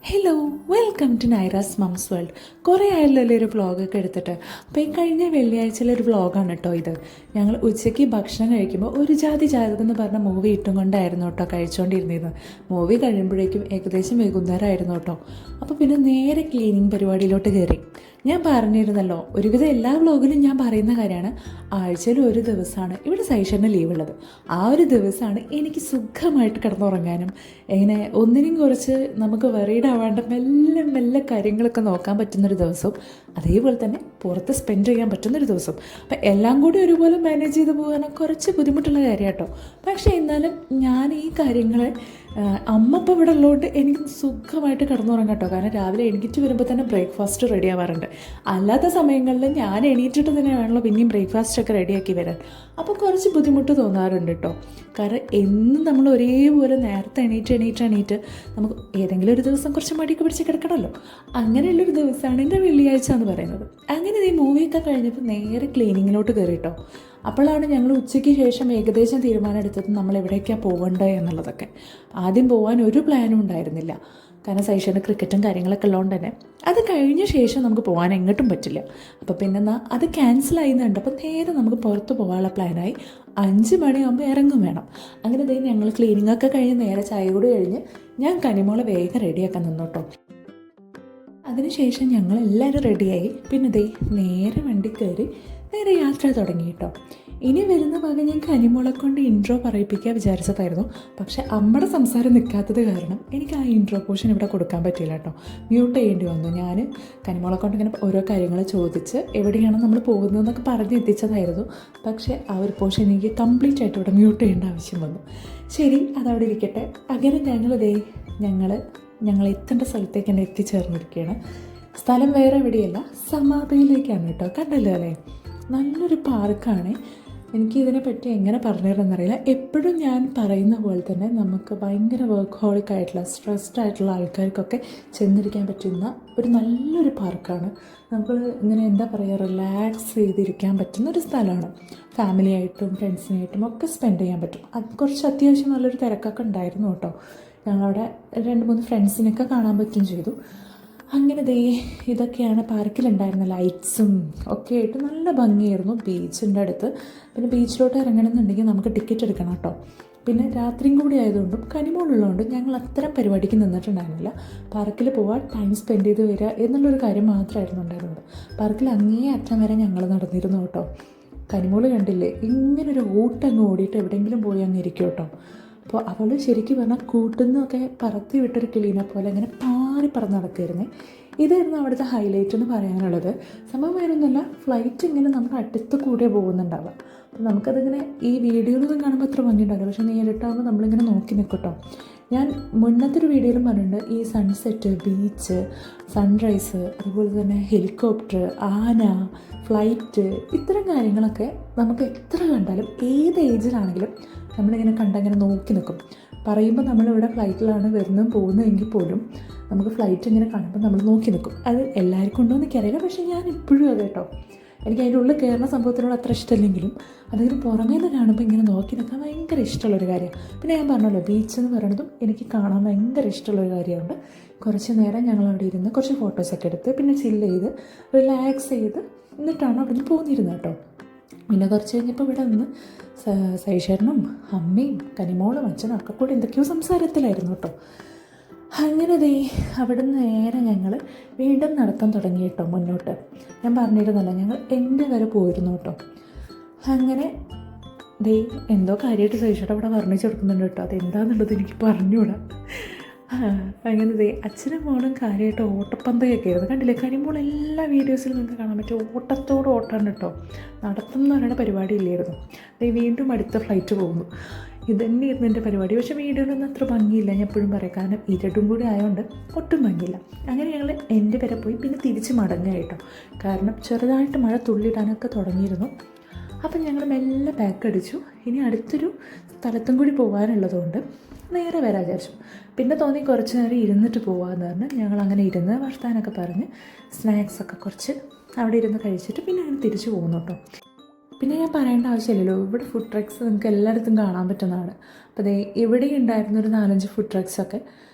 Hello, welcome to Naira's mums world. കുറേ ആയല്ലോ ഒരു വ്ളോഗൊക്കെ എടുത്തിട്ട്. അപ്പോൾ ഈ കഴിഞ്ഞ വെള്ളിയാഴ്ചയിലൊരു വ്ളോഗാണ് കേട്ടോ ഇത്. ഞങ്ങൾ ഉച്ചയ്ക്ക് ഭക്ഷണം കഴിക്കുമ്പോൾ ഒരു ജാതി ജാതകം എന്ന് പറഞ്ഞ മൂവി ഇട്ടും കൊണ്ടായിരുന്നു കേട്ടോ കഴിച്ചുകൊണ്ടിരുന്നത്. മൂവി കഴിയുമ്പോഴേക്കും ഏകദേശം വൈകുന്നേരമായിരുന്നു കേട്ടോ. അപ്പോൾ പിന്നെ നേരെ ക്ലീനിങ് പരിപാടിയിലോട്ട് കയറി. ഞാൻ പറഞ്ഞിരുന്നല്ലോ, ഒരുവിധം എല്ലാ വ്ളോഗിലും ഞാൻ പറയുന്ന കാര്യമാണ്, ആഴ്ചയിൽ ഒരു ദിവസമാണ് ഇവിടെ സൈഷറിന് ലീവുള്ളത്. ആ ഒരു ദിവസമാണ് എനിക്ക് സുഖമായിട്ട് കിടന്നുറങ്ങാനും ഇങ്ങനെ ഒന്നിനും കുറച്ച് നമുക്ക് വെറീഡ് ആവാണ്ട് മെല്ലെ മെല്ലെ കാര്യങ്ങളൊക്കെ നോക്കാൻ പറ്റുന്നൊരു ദിവസവും അതേപോലെ തന്നെ പുറത്ത് സ്പെൻഡ് ചെയ്യാൻ പറ്റുന്നൊരു ദിവസവും. അപ്പം എല്ലാം കൂടി ഒരുപോലെ മാനേജ് ചെയ്ത് പോകാൻ കുറച്ച് ബുദ്ധിമുട്ടുള്ള കാര്യം കേട്ടോ. പക്ഷേ എന്നാലും ഞാൻ ഈ കാര്യങ്ങൾ അമ്മ ഇപ്പോൾ ഇവിടെ ഉള്ളതുകൊണ്ട് എനിക്ക് സുഖമായിട്ട് കിടന്നുറങ്ങാം കേട്ടോ. കാരണം രാവിലെ എണീറ്റ് വരുമ്പോൾ തന്നെ ബ്രേക്ക്ഫാസ്റ്റ് റെഡി ആവാറുണ്ട്. അല്ലാത്ത സമയങ്ങളിൽ ഞാൻ എണീറ്റിട്ട് തന്നെ വേണമല്ലോ പിന്നെയും ബ്രേക്ക്ഫാസ്റ്റൊക്കെ റെഡിയാക്കി വരാൻ. അപ്പോൾ കുറച്ച് ബുദ്ധിമുട്ട് തോന്നാറുണ്ട് കേട്ടോ. കാരണം എന്നും നമ്മൾ ഒരേപോലെ നേരത്തെ എണീറ്റ് നമുക്ക് ഏതെങ്കിലും ഒരു ദിവസം കുറച്ച് മടിയൊക്കെ പിടിച്ച് കിടക്കണമല്ലോ. അങ്ങനെയുള്ളൊരു ദിവസമാണ് എൻ്റെ വെള്ളിയാഴ്ച എന്ന് പറയുന്നത്. അങ്ങനെ ഈ മൂവിയൊക്കെ കഴിഞ്ഞപ്പോൾ നേരെ ക്ലീനിങ്ങിലോട്ട് കയറി കേട്ടോ. അപ്പോഴാണ് ഞങ്ങൾ ഉച്ചയ്ക്ക് ശേഷം ഏകദേശം തീരുമാനം എടുത്തത് നമ്മൾ എവിടേക്കാണ് പോകേണ്ടത് എന്നുള്ളതൊക്കെ. ആദ്യം പോകാൻ ഒരു പ്ലാനും ഉണ്ടായിരുന്നില്ല, കാരണം സൈഷന് ക്രിക്കറ്റും കാര്യങ്ങളൊക്കെ ഉള്ളതുകൊണ്ട് തന്നെ. അത് കഴിഞ്ഞ ശേഷം നമുക്ക് പോകാൻ എങ്ങോട്ടും പറ്റില്ല. അപ്പോൾ പിന്നെ അത് ക്യാൻസലായി കണ്ടപ്പോൾ നേരെ നമുക്ക് പുറത്ത് പോകാനുള്ള പ്ലാനായി. 5 മണിയാകുമ്പോൾ ഇറങ്ങും വേണം. അങ്ങനെ ഞങ്ങൾ ക്ലീനിങ്ങൊക്കെ കഴിഞ്ഞ് നേരെ ചായ കൂടി കഴിഞ്ഞ് ഞാൻ കനിമോളെ വേഗം റെഡിയാക്കാൻ നിന്നു കേട്ടോ. അതിനുശേഷം ഞങ്ങളെല്ലാവരും റെഡിയായി. പിന്നെ നേരെ വണ്ടി കയറി നേരെ യാത്ര തുടങ്ങി കേട്ടോ. ഇനി വരുന്ന ഭാഗം ഞാൻ കനിമോളെ കൊണ്ട് ഇൻട്രോ പറയിപ്പിക്കാൻ വിചാരിച്ചതായിരുന്നു. പക്ഷേ അമ്മയുടെ സംസാരം നിൽക്കാത്തത് കാരണം എനിക്ക് ആ ഇൻട്രോ പോർഷൻ ഇവിടെ കൊടുക്കാൻ പറ്റില്ല കേട്ടോ. മ്യൂട്ട് ചെയ്യേണ്ടി വന്നു. ഞാൻ കനിമോളെ കൊണ്ട് ഇങ്ങനെ ഓരോ കാര്യങ്ങൾ ചോദിച്ച് എവിടെയാണ് നമ്മൾ പോകുന്നതെന്നൊക്കെ പറഞ്ഞ് എത്തിച്ചതായിരുന്നു. പക്ഷേ ആ ഒരു പോർഷൻ എനിക്ക് കംപ്ലീറ്റ് ആയിട്ട് ഇവിടെ മ്യൂട്ട് ചെയ്യേണ്ട ആവശ്യം വന്നു. ശരി, അതവിടെ ഇരിക്കട്ടെ. അങ്ങനെ ഞങ്ങൾ എത്തേണ്ട സ്ഥലത്തേക്ക് തന്നെ എത്തിച്ചേർന്നിരിക്കുകയാണ്. സ്ഥലം വേറെ എവിടെയല്ല, സമാധിയിലേക്കാണ് കേട്ടോ. കണ്ടല്ലോ അല്ലേ, നല്ലൊരു പാർക്കാണ്. എനിക്കിതിനെപ്പറ്റി എങ്ങനെ പറഞ്ഞിരുന്നറിയില്ല. എപ്പോഴും ഞാൻ പറയുന്ന പോലെ തന്നെ നമുക്ക് ഭയങ്കര വർക്ക് ഹോളിക് ആയിട്ടുള്ള സ്ട്രെസ്ഡ് ആയിട്ടുള്ള ആൾക്കാർക്കൊക്കെ ചെന്നിരിക്കാൻ പറ്റുന്ന ഒരു നല്ലൊരു പാർക്കാണ്. നമുക്ക് ഇങ്ങനെ എന്താ പറയുക, റിലാക്സ് ചെയ്തിരിക്കാൻ പറ്റുന്ന ഒരു സ്ഥലമാണ്. ഫാമിലിയായിട്ടും ഫ്രണ്ട്സിനായിട്ടും ഒക്കെ സ്പെൻഡ് ചെയ്യാൻ പറ്റും. അത് കുറച്ച് അത്യാവശ്യം നല്ലൊരു തിരക്കൊക്കെ ഉണ്ടായിരുന്നു കേട്ടോ. ഞങ്ങളവിടെ 2-3 ഫ്രണ്ട്സിനൊക്കെ കാണാൻ പറ്റുകയും ചെയ്തു. അങ്ങനെ ഇതൊക്കെയാണ് പാർക്കിലുണ്ടായിരുന്ന ലൈറ്റ്സും ഒക്കെ ആയിട്ട് നല്ല ഭംഗിയായിരുന്നു. ബീച്ചിൻ്റെ അടുത്ത്. പിന്നെ ബീച്ചിലോട്ട് ഇറങ്ങണമെന്നുണ്ടെങ്കിൽ നമുക്ക് ടിക്കറ്റ് എടുക്കണം കേട്ടോ. പിന്നെ രാത്രിയും കൂടി ആയതുകൊണ്ടും കനിമോളുള്ളതുകൊണ്ടും ഞങ്ങൾ അത്തരം പരിപാടിക്ക് നിന്നിട്ടുണ്ടായിരുന്നില്ല. പാർക്കിൽ പോവാൻ ടൈം സ്പെൻഡ് ചെയ്ത് വരിക എന്നുള്ളൊരു കാര്യം മാത്രമായിരുന്നു ഉണ്ടായിരുന്നത്. പാർക്കിൽ അങ്ങേ അറ്റം വരെ ഞങ്ങൾ നടന്നിരുന്നു കേട്ടോ. കനിമോള് കണ്ടില്ലേ, ഇങ്ങനൊരു ഓട്ടങ്ങ് ഓടിയിട്ട് എവിടെയെങ്കിലും പോയി അങ്ങ് ഇരിക്കും കേട്ടോ. അപ്പോൾ അവൾ ശരിക്കും പറഞ്ഞാൽ കൂട്ടുന്നൊക്കെ പറത്തി വിട്ടൊരു കിളീനെ പോലെ ഇങ്ങനെ പാറി പറന്ന് നടക്കുമായിരുന്നേ. ഇതായിരുന്നു അവിടുത്തെ ഹൈലൈറ്റ് എന്ന് പറയാനുള്ളത്. സംഭവം വേറൊന്നുമല്ല, ഫ്ലൈറ്റ് ഇങ്ങനെ നമ്മുടെ അടുത്ത് കൂടെ പോകുന്നുണ്ടാവുക. അപ്പോൾ നമുക്കതിങ്ങനെ ഈ വീഡിയോയിലൊന്നും കാണുമ്പോൾ അത്ര ഭംഗിയുണ്ടാവില്ല, പക്ഷേ നേരിട്ടാകുമ്പോൾ നമ്മളിങ്ങനെ നോക്കി നിൽക്കട്ടോ. ഞാൻ മുന്നത്തെ ഒരു വീഡിയോയിലും പറഞ്ഞിട്ടുണ്ട്, ഈ സൺസെറ്റ്, ബീച്ച്, സൺറൈസ്, അതുപോലെ തന്നെ ഹെലികോപ്റ്റർ, ആന, ഫ്ലൈറ്റ്, ഇത്തരം കാര്യങ്ങളൊക്കെ നമുക്ക് എത്ര കണ്ടാലും ഏത് ഏജിലാണെങ്കിലും നമ്മളിങ്ങനെ കണ്ടങ്ങനെ നോക്കി നിൽക്കും. പറയുമ്പോൾ നമ്മളിവിടെ ഫ്ലൈറ്റിലാണ് വരുന്നതും പോകുന്നതെങ്കിൽ പോലും നമുക്ക് ഫ്ലൈറ്റ് ഇങ്ങനെ കാണുമ്പോൾ നമ്മൾ നോക്കി നിൽക്കും. അത് എല്ലാവർക്കും ഉണ്ടോ എന്ന് എനിക്കറിയില്ല, പക്ഷേ ഞാൻ ഇപ്പോഴും അത് കേട്ടോ. എനിക്ക് അതിൻ്റെ ഉള്ളിൽ കയറുന്ന സംഭവത്തിനോട് അത്ര ഇഷ്ടമില്ലെങ്കിലും അതിന് പുറമേ നിന്ന് കാണുമ്പോൾ ഇങ്ങനെ നോക്കി നിൽക്കാൻ ഭയങ്കര ഇഷ്ടമുള്ളൊരു കാര്യമാണ്. പിന്നെ ഞാൻ പറഞ്ഞല്ലോ, ബീച്ച് എന്ന് പറയുന്നതും എനിക്ക് കാണാൻ ഭയങ്കര ഇഷ്ടമുള്ളൊരു കാര്യമുണ്ട്. കുറച്ച് നേരം ഞങ്ങൾ അവിടെ ഇരുന്ന് കുറച്ച് ഫോട്ടോസൊക്കെ എടുത്ത് പിന്നെ ചില്ല് ചെയ്ത് റിലാക്സ് ചെയ്ത് എന്നിട്ടാണ് അവിടെ നിന്ന് പോന്നിരുന്നത് കേട്ടോ. പിന്നെ കുറച്ച് കഴിഞ്ഞപ്പോൾ ഇവിടെ നിന്ന് സൈഷേട്ടനും അമ്മയും കനിമോളും അച്ഛനും ഒക്കെ കൂടി എന്തൊക്കെയോ സംസാരത്തിലായിരുന്നു കേട്ടോ. അങ്ങനെ അവിടെ നിന്ന് നേരെ ഞങ്ങൾ വീണ്ടും നടത്താൻ തുടങ്ങി കേട്ടോ മുന്നോട്ട്. ഞാൻ പറഞ്ഞിരുന്നല്ല, ഞങ്ങൾ എൻ്റെ വരെ പോയിരുന്നു കേട്ടോ. അങ്ങനെ എന്തോ കാര്യമായിട്ട് സൈഷേട്ടൻ അവിടെ വർണ്ണിച്ച് കൊടുക്കുന്നുണ്ട് കേട്ടോ. അതെന്താണെന്നുള്ളത് എനിക്ക് പറഞ്ഞുകൂടാ. അങ്ങനെ അച്ഛനും മോളും കാര്യമായിട്ട് ഓട്ടപ്പന്തയൊക്കെ ആയിരുന്നു. കണ്ടില്ലേ, കനിമോൾ എല്ലാ വീഡിയോസിലും നിങ്ങൾക്ക് കാണാൻ പറ്റും, ഓട്ടത്തോട് ഓട്ടമാണ് കേട്ടോ. നടത്തുന്ന പറയുന്ന പരിപാടി ഇല്ലായിരുന്നു. വീണ്ടും അടുത്ത ഫ്ലൈറ്റ് പോകുന്നു. ഇതന്നെയായിരുന്നു എൻ്റെ പരിപാടി. പക്ഷേ വീഡിയോയിലൊന്നും അത്ര ഭംഗിയില്ല, ഞാൻ എപ്പോഴും പറയാം, കാരണം ഇരുട്ടും കൂടി ആയതുകൊണ്ട് ഒട്ടും ഭംഗിയില്ല. അങ്ങനെ ഞങ്ങൾ എൻ്റെ വരെ പോയി പിന്നെ തിരിച്ച് മടങ്ങുക കേട്ടോ. കാരണം ചെറുതായിട്ട് മഴ തുള്ളിയിടാനൊക്കെ തുടങ്ങിയിരുന്നു. അപ്പം ഞങ്ങൾ മെല്ലെ ബാക്ക് അടിച്ചു. ഇനി അടുത്തൊരു സ്ഥലത്തും കൂടി പോകാനുള്ളതുകൊണ്ട് നേരെ വരാൻ വിചാരിച്ചു. പിന്നെ തോന്നി കുറച്ച് നേരം ഇരുന്നിട്ട് പോകാമെന്ന് പറഞ്ഞ് ഞങ്ങൾ അങ്ങനെ ഇരുന്ന് വർത്താനൊക്കെ പറഞ്ഞ് സ്നാക്സൊക്കെ കുറച്ച് അവിടെ ഇരുന്ന് കഴിച്ചിട്ട് പിന്നെ അങ്ങനെ തിരിച്ചു പോകുന്നു കേട്ടോ. പിന്നെ ഞാൻ പറയേണ്ട ആവശ്യമില്ലല്ലോ, ഇവിടെ ഫുഡ് ട്രക്സ് നിങ്ങൾക്ക് എല്ലായിടത്തും കാണാൻ പറ്റുന്നതാണ്. അപ്പോൾ ഇവിടെ ഉണ്ടായിരുന്നൊരു 4-5 ഫുഡ് ട്രക്സൊക്കെ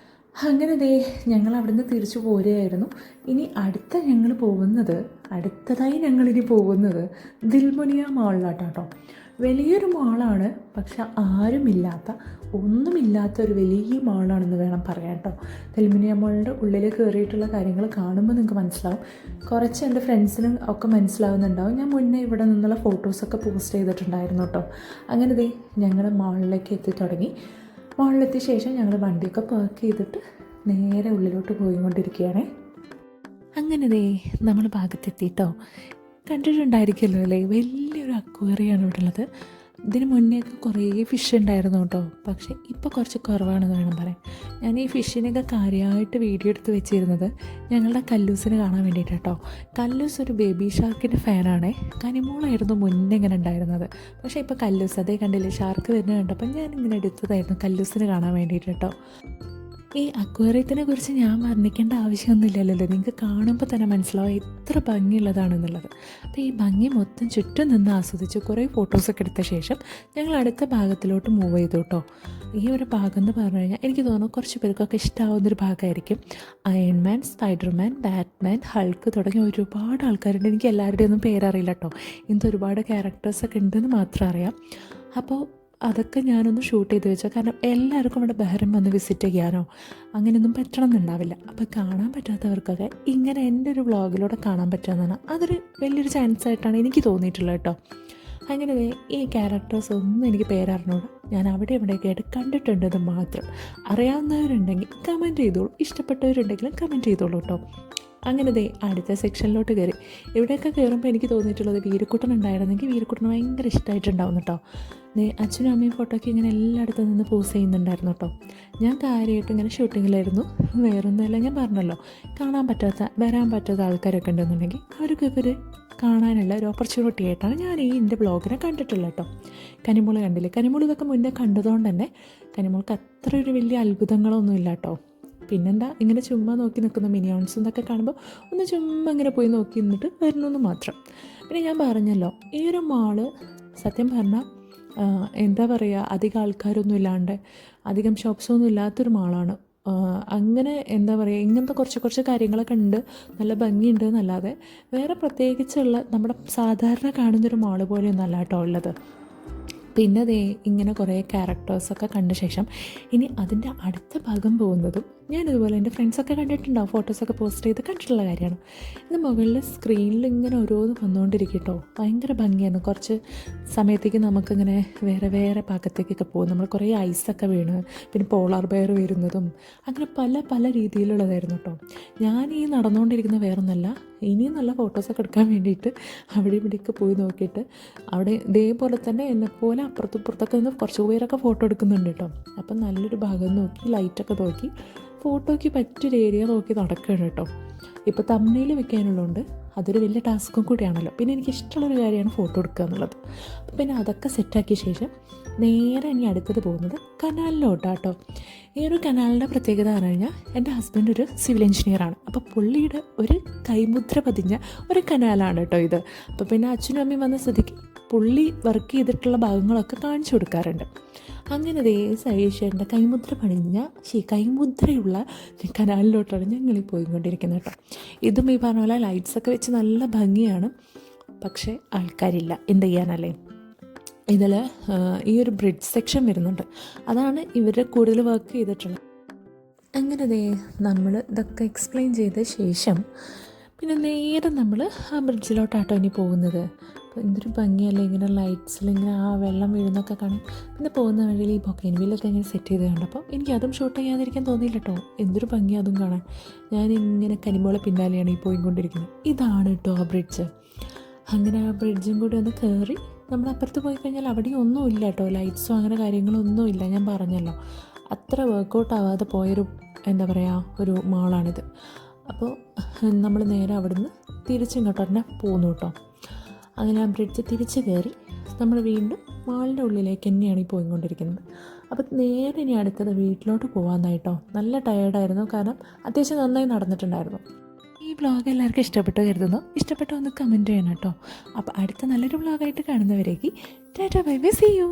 അങ്ങനെ ഞങ്ങൾ അവിടുന്ന് തിരിച്ചു പോരുകയായിരുന്നു. ഇനി അടുത്തതായി ഞങ്ങളിനി പോകുന്നത് ദിൽമുനിയ മാളിലാട്ടോ. വലിയൊരു മാളാണ്, പക്ഷെ ഒന്നുമില്ലാത്ത ഒരു വലിയ മാളാണെന്ന് വേണം പറയാൻ കേട്ടോ. ദിൽമുനിയ മാളിൻ്റെ ഉള്ളിൽ കയറിയിട്ടുള്ള കാര്യങ്ങൾ കാണുമ്പോൾ നിങ്ങൾക്ക് മനസ്സിലാവും. കുറച്ച് എൻ്റെ ഫ്രണ്ട്സിനും ഒക്കെ മനസ്സിലാവുന്നുണ്ടാവും. ഞാൻ മുന്നേ ഇവിടെ നിന്നുള്ള ഫോട്ടോസൊക്കെ പോസ്റ്റ് ചെയ്തിട്ടുണ്ടായിരുന്നു കേട്ടോ. അങ്ങനെ ഞങ്ങൾ മാളിലേക്ക് എത്തി തുടങ്ങി. മാളിലെത്തിയ ശേഷം ഞങ്ങൾ വണ്ടിയൊക്കെ പാർക്ക് ചെയ്തിട്ട് നേരെ ഉള്ളിലോട്ട് പോയിക്കൊണ്ടിരിക്കുകയാണേ. അങ്ങനെ നമ്മൾ ഭാഗത്തെത്തിയിട്ടോ. കണ്ടിട്ടുണ്ടായിരിക്കുമല്ലോ അല്ലേ, വലിയൊരു അക്വേറിയാണ് ഇവിടെ ഉള്ളത്. ഇതിന് മുന്നേയൊക്കെ കുറേ ഫിഷ് ഉണ്ടായിരുന്നു കേട്ടോ, പക്ഷേ ഇപ്പോൾ കുറച്ച് കുറവാണെന്ന് വേണം പറയാൻ. ഞാൻ ഈ ഫിഷിനൊക്കെ കാര്യമായിട്ട് വീഡിയോ എടുത്ത് വെച്ചിരുന്നത് ഞങ്ങളുടെ കല്ലൂസിന് കാണാൻ വേണ്ടിയിട്ടോ. കല്ലൂസ് ഒരു ബേബി ഷാർക്കിൻ്റെ ഫാനാണേ. കനിമോളായിരുന്നു മുന്നേ ഇങ്ങനെ ഉണ്ടായിരുന്നത്, പക്ഷേ ഇപ്പോൾ കല്ലൂസ് അതേ കണ്ടില്ലേ, ഷാർക്ക് വരുന്നത് കണ്ടപ്പോൾ ഞാനിങ്ങനെ എടുത്തതായിരുന്നു കല്ലൂസിന് കാണാൻ വേണ്ടിയിട്ട് കേട്ടോ. ഈ അക്വേറിയത്തിനെ കുറിച്ച് ഞാൻ വർണ്ണിക്കേണ്ട ആവശ്യമൊന്നുമില്ലല്ലോ, നിങ്ങൾക്ക് കാണുമ്പോൾ തന്നെ മനസ്സിലാവും എത്ര ഭംഗിയുള്ളതാണെന്നുള്ളത്. അപ്പോൾ ഈ ഭംഗി മൊത്തം ചുറ്റും നിന്ന് ആസ്വദിച്ച് കുറേ ഫോട്ടോസൊക്കെ എടുത്ത ശേഷം ഞങ്ങൾ അടുത്ത ഭാഗത്തിലോട്ട് മൂവ് ചെയ്തു കേട്ടോ. ഈ ഒരു ഭാഗം എന്ന് പറഞ്ഞു കഴിഞ്ഞാൽ എനിക്ക് തോന്നുന്നു കുറച്ച് പേർക്കൊക്കെ ഇഷ്ടമാവുന്നൊരു ഭാഗമായിരിക്കും. അയൺമാൻ, സ്പൈഡർമാൻ, ബാറ്റ്മാൻ, ഹൾക്ക് തുടങ്ങിയ ഒരുപാട് ആൾക്കാരുണ്ട്. എനിക്ക് എല്ലാവരുടെയും ഒന്നും പേരറിയില്ല കേട്ടോ. ഇന്നത്തെ ഒരുപാട് ക്യാരക്ടേഴ്സൊക്കെ ഉണ്ടെന്ന് മാത്രം അറിയാം. അപ്പോൾ അതൊക്കെ ഞാനൊന്ന് ഷൂട്ട് ചെയ്ത് വെച്ചാൽ, കാരണം എല്ലാവർക്കും ഇവിടെ ബഹ്റിൻ വന്ന് വിസിറ്റ് ചെയ്യാനോ അങ്ങനെയൊന്നും പറ്റണമെന്നുണ്ടാവില്ല. അപ്പോൾ കാണാൻ പറ്റാത്തവർക്കൊക്കെ ഇങ്ങനെ എൻ്റെ ഒരു വ്ളോഗിലൂടെ കാണാൻ പറ്റുമെന്നാണ് അതൊരു വലിയൊരു ചാൻസ് ആയിട്ടാണ് എനിക്ക് തോന്നിയിട്ടുള്ളത് കേട്ടോ. അങ്ങനെ ഈ ക്യാരക്ടേഴ്സ് ഒന്നും എനിക്ക് പേരറിഞ്ഞൂടാ. ഞാൻ അവിടെ എവിടെയൊക്കെ ആയിട്ട് കണ്ടിട്ടുണ്ടെന്ന് മാത്രം. അറിയാവുന്നവരുണ്ടെങ്കിൽ കമൻറ്റ് ചെയ്തോളൂ, ഇഷ്ടപ്പെട്ടവരുണ്ടെങ്കിലും കമൻറ്റ് ചെയ്തോളൂ കേട്ടോ. അങ്ങനെ അടുത്ത സെക്ഷനിലോട്ട് കയറി. ഇവിടെയൊക്കെ കയറുമ്പോൾ എനിക്ക് തോന്നിയിട്ടുള്ളത് വീരക്കുട്ടൻ ഉണ്ടായിരുന്നെങ്കിൽ വീരക്കുട്ടന് ഭയങ്കര ഇഷ്ടമായിട്ടുണ്ടാവും കേട്ടോ. അച്ഛനും അമ്മയും ഫോട്ടോയ്ക്ക് ഇങ്ങനെ എല്ലായിടത്തും നിന്ന് പോസ് ചെയ്യുന്നുണ്ടായിരുന്നു കേട്ടോ. ഞാൻ കാര്യമായിട്ട് ഇങ്ങനെ ഷൂട്ടിങ്ങിലായിരുന്നു. വേറൊന്നുമല്ല, ഞാൻ പറഞ്ഞല്ലോ, വരാൻ പറ്റാത്ത ആൾക്കാരൊക്കെ ഉണ്ടെന്നുണ്ടെങ്കിൽ അവർക്കൊക്കെ ഒരു കാണാനുള്ള ഒരു ഓപ്പർച്യൂണിറ്റി ആയിട്ടാണ് ഞാൻ എൻ്റെ ബ്ലോഗിനെ കണ്ടിട്ടുള്ളത് കേട്ടോ. കനിമോള് കണ്ടില്ലേ, കനിമോള് ഇതൊക്കെ മുന്നേ കണ്ടതുകൊണ്ട് തന്നെ കനിമോൾക്ക് അത്ര ഒരു വലിയ അത്ഭുതങ്ങളൊന്നും ഇല്ല കേട്ടോ. പിന്നെന്താ, ഇങ്ങനെ ചുമ്മാ നോക്കി നിൽക്കുന്ന മിനിയോൺസ് എന്നൊക്കെ കാണുമ്പോൾ ഒന്ന് ചുമ്മാ ഇങ്ങനെ പോയി നോക്കി നിന്നിട്ട് വരണമെന്ന് മാത്രം. പിന്നെ ഞാൻ പറഞ്ഞല്ലോ, ഈ ഒരു മാള് സത്യം പറഞ്ഞാൽ എന്താ പറയുക, അധികം ആൾക്കാരൊന്നും ഇല്ലാണ്ട് അധികം ഷോപ്സൊന്നും ഇല്ലാത്തൊരു മാളാണ്. അങ്ങനെ എന്താ പറയുക, ഇങ്ങനത്തെ കുറച്ച് കാര്യങ്ങളൊക്കെ ഉണ്ട്, നല്ല ഭംഗിയുണ്ട് എന്നല്ലാതെ വേറെ പ്രത്യേകിച്ചുള്ള നമ്മുടെ സാധാരണ കാണുന്നൊരു മാള് പോലെയൊന്നും അല്ല കേട്ടോ ഉള്ളത്. പിന്നെ ഇങ്ങനെ കുറേ ക്യാരക്ടേഴ്സൊക്കെ കണ്ട ശേഷം ഇനി അതിൻ്റെ അടുത്ത ഭാഗം പോകുന്നതും ഞാനിതുപോലെ എൻ്റെ ഫ്രണ്ട്സൊക്കെ കണ്ടിട്ടുണ്ടാവും, ഫോട്ടോസൊക്കെ പോസ്റ്റ് ചെയ്ത് കണ്ടിട്ടുള്ള കാര്യമാണ്. ഇത് മുകളിൽ സ്ക്രീനിൽ ഇങ്ങനെ ഓരോന്ന് വന്നുകൊണ്ടിരിക്കും കേട്ടോ. ഭയങ്കര ഭംഗിയാണ്. കുറച്ച് സമയത്തേക്ക് നമുക്കിങ്ങനെ വേറെ ഭാഗത്തേക്കൊക്കെ പോകും. നമ്മൾ കുറേ ഐസൊക്കെ വീണ്, പിന്നെ പോളാർ ബെയർ വരുന്നതും അങ്ങനെ പല രീതിയിലുള്ളതായിരുന്നു കേട്ടോ. ഞാൻ ഈ നടന്നുകൊണ്ടിരിക്കുന്ന വേറൊന്നല്ല, ഇനിയും നല്ല ഫോട്ടോസൊക്കെ എടുക്കാൻ വേണ്ടിയിട്ട് അവിടെ ഇവിടെയൊക്കെ പോയി നോക്കിയിട്ട് അവിടെ ഇതേപോലെ തന്നെ എന്നെപ്പോലെ അപ്പുറത്തൊക്കെ നിന്ന് കുറച്ച് പേരൊക്കെ ഫോട്ടോ എടുക്കുന്നുണ്ട് കേട്ടോ. അപ്പം നല്ലൊരു ഭാഗം നോക്കി ലൈറ്റൊക്കെ നോക്കി ഫോട്ടോയ്ക്ക് പറ്റിയൊരു ഏരിയ നോക്കി നടക്കുകയാണ് കേട്ടോ. ഇപ്പോൾ തംബ്നെയിൽ വെക്കാനുള്ളതുകൊണ്ട് അതൊരു വലിയ ടാസ്കും കൂടിയാണല്ലോ. പിന്നെ എനിക്ക് ഇഷ്ടമുള്ളൊരു കാര്യമാണ് ഫോട്ടോ എടുക്കുക എന്നുള്ളത്. അപ്പം പിന്നെ അതൊക്കെ സെറ്റാക്കിയ ശേഷം നേരെ ഇനി അടുത്തത് പോകുന്നത് കനാലിലോട്ടാട്ടോ. ഈ ഒരു കനാലിൻ്റെ പ്രത്യേകത പറഞ്ഞു കഴിഞ്ഞാൽ എൻ്റെ ഹസ്ബൻഡ് ഒരു സിവിൽ എഞ്ചിനീയറാണ്. അപ്പോൾ പുള്ളിയുടെ ഒരു കൈമുദ്ര പതിഞ്ഞ ഒരു കനാലാണ് കേട്ടോ ഇത്. അപ്പോൾ പിന്നെ അച്ഛനും അമ്മയും വന്ന സ്ഥിതിക്ക് പുള്ളി വർക്ക് ചെയ്തിട്ടുള്ള ഭാഗങ്ങളൊക്കെ കാണിച്ചു കൊടുക്കാറുണ്ട്. അങ്ങനെ സയേഷൻ്റെ കൈമുദ്രയുള്ള കനാലിലോട്ടാണ് ഞങ്ങളീ പോയിക്കൊണ്ടിരിക്കുന്നത് കേട്ടോ. ഇതും ഈ പറഞ്ഞ പോലെ ലൈറ്റ്സൊക്കെ വെച്ച് നല്ല ഭംഗിയാണ്, പക്ഷേ ആൾക്കാരില്ല, എന്ത് ചെയ്യാനല്ലേ. ഇതിൽ ഈ ഒരു ബ്രിഡ്ജ് സെക്ഷൻ വരുന്നുണ്ട്, അതാണ് ഇവർ കൂടുതൽ വർക്ക് ചെയ്തിട്ടുള്ളത്. അങ്ങനെ നമ്മൾ ഇതൊക്കെ എക്സ്പ്ലെയിൻ ചെയ്ത ശേഷം പിന്നെ നേരെ നമ്മൾ ആ ബ്രിഡ്ജിലോട്ടാട്ടോ ഇനി പോകുന്നത്. അപ്പോൾ എന്തൊരു ഭംഗിയല്ലേ ഇങ്ങനെ ലൈറ്റ്സിലിങ്ങനെ ആ വെള്ളം വീഴുന്നൊക്കെ കാണാം. പിന്നെ പോകുന്ന വഴിയിൽ ഈ ബൊക്കൈൻവില്ലൊക്കെ ഇങ്ങനെ സെറ്റ് ചെയ്ത് കണ്ടപ്പോൾ എനിക്ക് അതും ഷൂട്ട് ചെയ്യാതിരിക്കാൻ തോന്നിയില്ല കേട്ടോ. എന്തൊരു ഭംഗി അതും കാണാൻ. ഞാനിങ്ങനെ കനിമോളെ പിന്നാലെയാണ് ഈ പോയിക്കൊണ്ടിരിക്കുന്നത്. ഇതാണ് കേട്ടോ ആ ബ്രിഡ്ജ്. അങ്ങനെ ആ ബ്രിഡ്ജും കൂടി ഒന്ന് കയറി നമ്മൾ അപ്പുറത്ത് പോയി കഴിഞ്ഞാൽ അവിടെയും ഒന്നുമില്ല കേട്ടോ, ലൈറ്റ്സോ അങ്ങനെ കാര്യങ്ങളൊന്നുമില്ല. ഞാൻ പറഞ്ഞല്ലോ, അത്ര വർക്കൗട്ട് ആവാതെ പോയൊരു എന്താ പറയുക ഒരു മാളാണിത്. അപ്പോൾ നമ്മൾ നേരെ അവിടുന്ന് തിരിച്ചിങ്ങോട്ട് തന്നെ പോകുന്നു കേട്ടോ. അങ്ങനെ ആ ബ്രിഡ്ജ് തിരിച്ച് കയറി നമ്മൾ വീണ്ടും മാളിൻ്റെ ഉള്ളിലേക്ക് തന്നെയാണ് ഈ പോയിക്കൊണ്ടിരിക്കുന്നത്. അപ്പോൾ നേരെ ഇനി അടുത്തത് വീട്ടിലോട്ട് പോകാമെന്നായിട്ടോ. നല്ല ടയേർഡായിരുന്നു, കാരണം അത്യാവശ്യം നന്നായി നടന്നിട്ടുണ്ടായിരുന്നു. ഈ വ്ളോഗ് എല്ലാവർക്കും ഇഷ്ടപ്പെട്ടു കരുതുന്നു. ഇഷ്ടപ്പെട്ടോ ഒന്ന് കമൻറ്റ് ചെയ്യണം കേട്ടോ. അപ്പോൾ അടുത്ത നല്ലൊരു വ്ളോഗായിട്ട് കാണുന്നവരേക്ക് tata bye bye, see U.